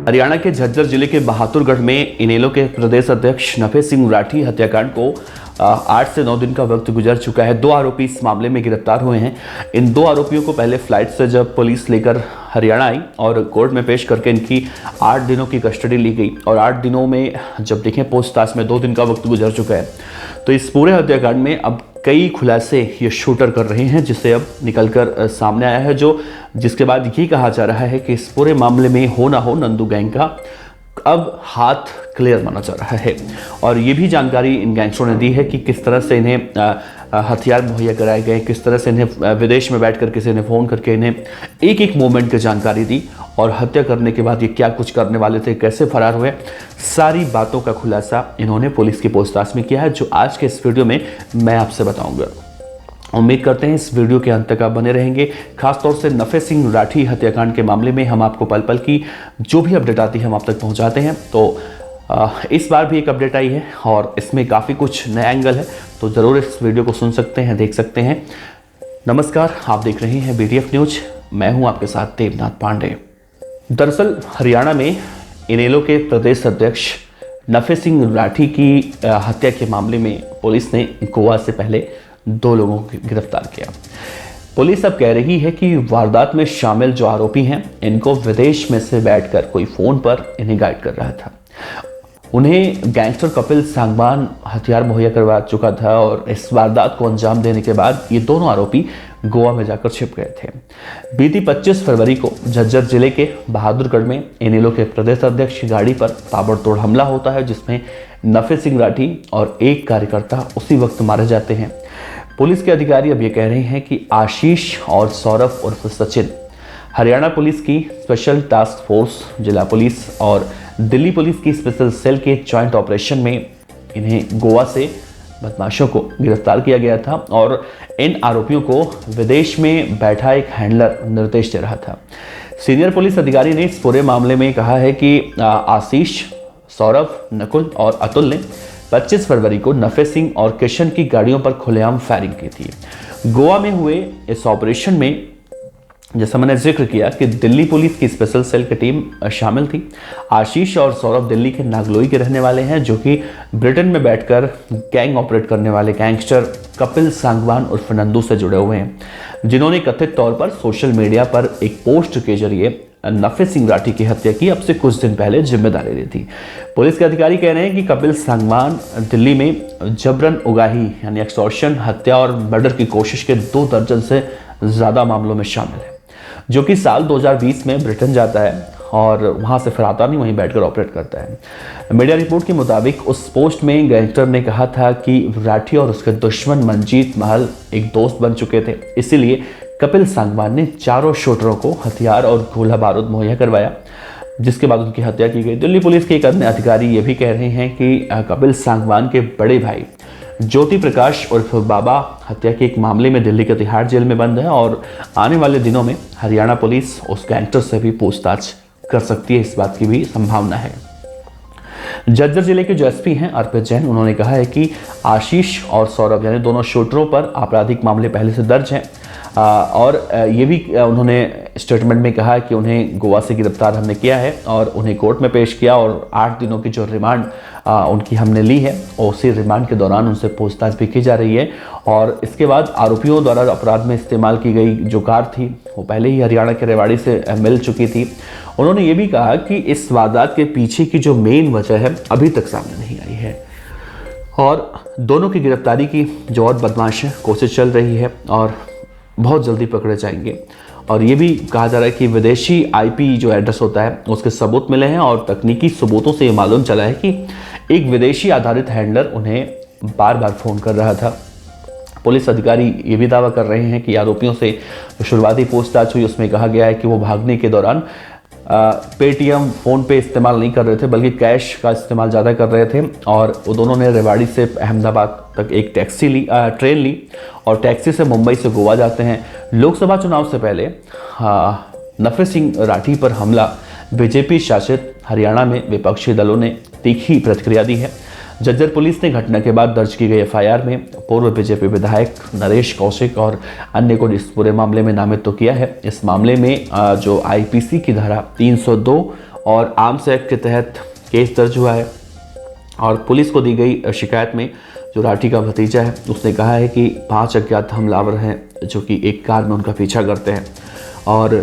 हरियाणा के झज्जर जिले के बहादुरगढ़ में इनेलो के प्रदेश अध्यक्ष नफे सिंह राठी हत्याकांड को 8 से 9 दिन का वक्त गुजर चुका है। 2 आरोपी इस मामले में गिरफ्तार हुए हैं। इन 2 आरोपियों को पहले फ्लाइट से जब पुलिस लेकर हरियाणा आई और कोर्ट में पेश करके इनकी 8 दिनों की कस्टडी ली गई और 8 दिनों में जब देखें पूछताछ में 2 दिन का वक्त गुजर चुका है। तो इस पूरे हत्याकांड में अब कई खुलासे ये शूटर कर रहे हैं, जिससे अब निकलकर सामने आया है, जिसके बाद ये कहा जा रहा है कि इस पूरे मामले में हो ना हो नंदू गैंग का अब हाथ क्लियर माना जा रहा है। और ये भी जानकारी इन गैंगस्टरों ने दी है कि किस तरह से इन्हें हथियार मुहैया कराए गए, किस तरह से इन्हें विदेश में बैठकर किसी ने फ़ोन करके इन्हें एक एक मोमेंट की जानकारी दी और हत्या करने के बाद ये क्या कुछ करने वाले थे, कैसे फरार हुए, सारी बातों का खुलासा इन्होंने पुलिस की पूछताछ में किया है, जो आज के इस वीडियो में मैं आपसे बताऊंगा। उम्मीद करते हैं इस वीडियो के अंत तक आप बने रहेंगे। खासतौर से नफे सिंह राठी हत्याकांड के मामले में हम आपको पल पल की जो भी अपडेट आती है हम आप तक पहुंचाते हैं। तो इस बार भी एक अपडेट आई है और इसमें काफ़ी कुछ नया एंगल है, तो ज़रूर इस वीडियो को सुन सकते हैं, देख सकते हैं। नमस्कार, आप देख रहे हैं BTF न्यूज, मैं हूं आपके साथ देवनाथ पांडे। दरअसल हरियाणा में इनेलो के प्रदेश अध्यक्ष नफे सिंह राठी की हत्या के मामले में पुलिस ने गोवा से पहले 2 लोगों को गिरफ्तार किया। पुलिस अब कह रही है कि वारदात में शामिल जो आरोपी हैं, इनको विदेश में से बैठकर कोई फ़ोन पर इन्हें गाइड कर रहा था। उन्हें गैंगस्टर कपिल सांगवान हथियार मुहैया करवा चुका था और इस वारदात को अंजाम देने के बाद ये दोनों आरोपी गोवा में जाकर छिप गए थे। बीती 25 फरवरी को झज्जर जिले के बहादुरगढ़ में इनेलो के प्रदेश अध्यक्ष की गाड़ी पर ताबड़तोड़ हमला होता है, जिसमें नफे सिंह राठी और एक कार्यकर्ता उसी वक्त मारे जाते हैं। पुलिस के अधिकारी अब ये कह रहे हैं कि आशीष और सौरभ उर्फ सचिन हरियाणा पुलिस की स्पेशल टास्क फोर्स, जिला पुलिस और दिल्ली पुलिस की स्पेशल सेल के जॉइंट ऑपरेशन में इन्हें गोवा से बदमाशों को गिरफ्तार किया गया था और इन आरोपियों को विदेश में बैठा एक हैंडलर निर्देश दे रहा था। सीनियर पुलिस अधिकारी ने इस पूरे मामले में कहा है कि आशीष, सौरभ, नकुल और अतुल ने 25 फरवरी को नफे सिंह और किशन की गाड़ियों पर खुलेआम फायरिंग की थी। गोवा में हुए इस ऑपरेशन में, जैसा मैंने जिक्र किया, कि दिल्ली पुलिस की स्पेशल सेल की टीम शामिल थी। आशीष और सौरभ दिल्ली के नागलोई के रहने वाले हैं, जो कि ब्रिटेन में बैठकर गैंग ऑपरेट करने वाले गैंगस्टर कपिल सांगवान उर्फ नंदू से जुड़े हुए हैं, जिन्होंने कथित तौर पर सोशल मीडिया पर एक पोस्ट के जरिए नफे सिंह राठी की हत्या की अब से कुछ दिन पहले जिम्मेदारी ली थी। पुलिस के अधिकारी कह रहे हैं कि कपिल सांगवान दिल्ली में जबरन उगाही यानी एक्सटॉर्शन, हत्या और मर्डर की कोशिश के 2 दर्जन से ज़्यादा मामलों में शामिल है, जो कि साल 2020 में ब्रिटेन जाता है और वहाँ से फिर आता नहीं, वहीं बैठकर ऑपरेट करता है। मीडिया रिपोर्ट के मुताबिक उस पोस्ट में गैंगस्टर ने कहा था कि राठी और उसके दुश्मन मंजीत महल एक दोस्त बन चुके थे, इसीलिए कपिल सांगवान ने चारों शूटरों को हथियार और गोला बारूद मुहैया करवाया, जिसके बाद उनकी हत्या की गई। दिल्ली पुलिस के एक अन्य अधिकारी ये भी कह रहे हैं कि कपिल सांगवान के बड़े भाई ज्योति प्रकाश उर्फ बाबा हत्या के एक मामले में दिल्ली के तिहाड़ जेल में बंद है और आने वाले दिनों में हरियाणा पुलिस उस गैंगस्टर से भी पूछताछ कर सकती है, इस बात की भी संभावना है। झज्जर जिले के जो एसपी हैं अर्पित जैन, उन्होंने कहा है कि आशीष और सौरभ यानी दोनों शूटरों पर आपराधिक मामले पहले से दर्ज हैं और ये भी उन्होंने स्टेटमेंट में कहा कि उन्हें गोवा से गिरफ्तार हमने किया है और उन्हें कोर्ट में पेश किया और 8 दिनों की जो रिमांड उनकी हमने ली है और उसी रिमांड के दौरान उनसे पूछताछ भी की जा रही है। और इसके बाद आरोपियों द्वारा अपराध में इस्तेमाल की गई जो कार थी वो pहले ही हरियाणा के रेवाड़ी से मिल चुकी थी। उन्होंने ये भी कहा कि इस वारदात के पीछे की जो मेन वजह है अभी तक सामने नहीं आई है और दोनों की गिरफ्तारी की जो और बदमाश है कोशिश चल रही है और बहुत जल्दी पकड़े जाएंगे। और ये भी कहा जा रहा है कि विदेशी IP जो एड्रेस होता है उसके सबूत मिले हैं और तकनीकी सबूतों से ये मालूम चला है कि एक विदेशी आधारित हैंडलर उन्हें बार बार फ़ोन कर रहा था। पुलिस अधिकारी ये भी दावा कर रहे हैं कि आरोपियों से शुरुआती पूछताछ हुई, उसमें कहा गया है कि वो भागने के दौरान पेटीएम, फ़ोन पे इस्तेमाल नहीं कर रहे थे बल्कि कैश का इस्तेमाल ज़्यादा कर रहे थे और वो दोनों ने रेवाड़ी से अहमदाबाद तक एक ट्रेन ली और टैक्सी से मुंबई से गोवा जाते हैं। लोकसभा चुनाव से पहले नफे सिंह राठी पर हमला बीजेपी शासित हरियाणा में विपक्षी दलों ने तीखी प्रतिक्रिया दी है। झज्जर पुलिस ने घटना के बाद दर्ज की गई एफआईआर में पूर्व बीजेपी विधायक नरेश कौशिक और अन्य को इस पूरे मामले में नामित तो किया है। इस मामले में जो आईपीसी की धारा 302 और आर्म्स एक्ट के तहत केस दर्ज हुआ है। और पुलिस को दी गई शिकायत में जो राठी का भतीजा है उसने कहा है कि 5 अज्ञात हमलावर हैं जो कि एक कार में उनका पीछा करते हैं और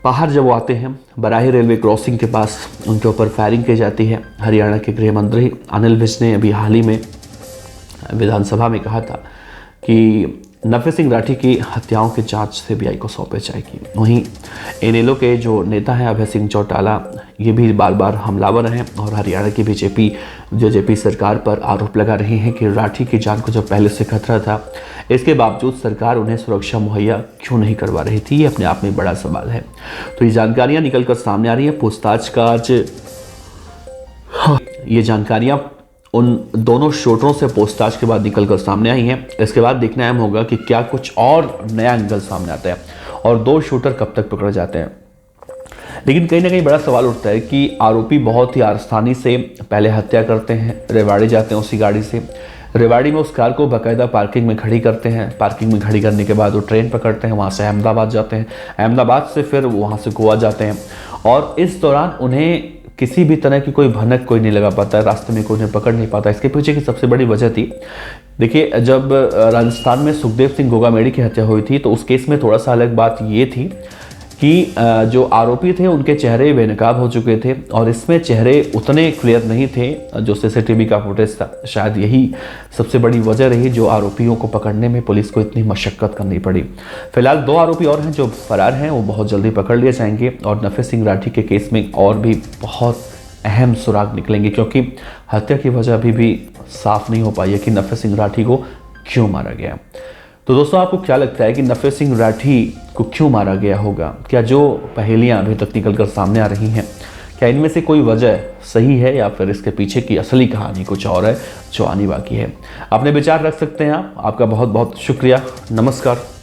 बाहर जब वो आते हैं बराही रेलवे क्रॉसिंग के पास उनके ऊपर फायरिंग की जाती है। हरियाणा के गृह मंत्री अनिल विज ने अभी हाल ही में विधानसभा में कहा था कि नफे सिंह राठी की हत्याओं की जांच सीबीआई को सौंपी जाएगी। वहीं इनेलो के जो नेता हैं अभय सिंह चौटाला ये भी बार बार हमलावर हैं और हरियाणा की जेजेपी सरकार पर आरोप लगा रहे हैं कि राठी की जान को जो पहले से खतरा था इसके बावजूद सरकार उन्हें सुरक्षा मुहैया क्यों नहीं करवा रही थी, ये अपने आप में बड़ा सवाल है। तो ये जानकारियाँ निकल कर सामने आ रही है। पूछताछ का आज ये जानकारियाँ उन दोनों शूटरों से पूछताछ के बाद निकल कर सामने आई हैं। इसके बाद देखना अहम होगा कि क्या कुछ और नया एंगल सामने आता है और 2 शूटर कब तक पकड़े जाते हैं। लेकिन कहीं ना कहीं बड़ा सवाल उठता है कि आरोपी बहुत ही आसानी से पहले हत्या करते हैं, रेवाड़ी जाते हैं उसी गाड़ी से, रेवाड़ी में उस कार को बाकायदा पार्किंग में खड़ी करते हैं, पार्किंग में खड़ी करने के बाद वो ट्रेन पकड़ते हैं, वहाँ से अहमदाबाद जाते हैं, अहमदाबाद से फिर वहाँ से गोवा जाते हैं और इस दौरान उन्हें किसी भी तरह की कोई भनक कोई नहीं लगा पाता है, रास्ते में कोई उन्हें पकड़ नहीं पाता। इसके पीछे की सबसे बड़ी वजह थी, देखिए जब राजस्थान में सुखदेव सिंह गोगामेड़ी की हत्या हुई थी तो उस केस में थोड़ा सा अलग बात ये थी कि जो आरोपी थे उनके चेहरे बेनकाब हो चुके थे और इसमें चेहरे उतने क्लियर नहीं थे जो सीसीटीवी का फुटेज था। शायद यही सबसे बड़ी वजह रही जो आरोपियों को पकड़ने में पुलिस को इतनी मशक्कत करनी पड़ी। फिलहाल 2 आरोपी और हैं जो फरार हैं, वो बहुत जल्दी पकड़ लिए जाएंगे और नफे सिंह राठी के केस में और भी बहुत अहम सुराग निकलेंगे क्योंकि हत्या की वजह अभी भी साफ नहीं हो पाई है कि नफे सिंह राठी को क्यों मारा गया। तो दोस्तों आपको क्या लगता है कि नफे सिंह राठी को क्यों मारा गया होगा? क्या जो पहेलियां अभी तक निकल कर सामने आ रही हैं क्या इनमें से कोई वजह सही है या फिर इसके पीछे की असली कहानी कुछ और है जो आनी बाकी है? अपने विचार रख सकते हैं आप। आपका बहुत बहुत शुक्रिया। नमस्कार।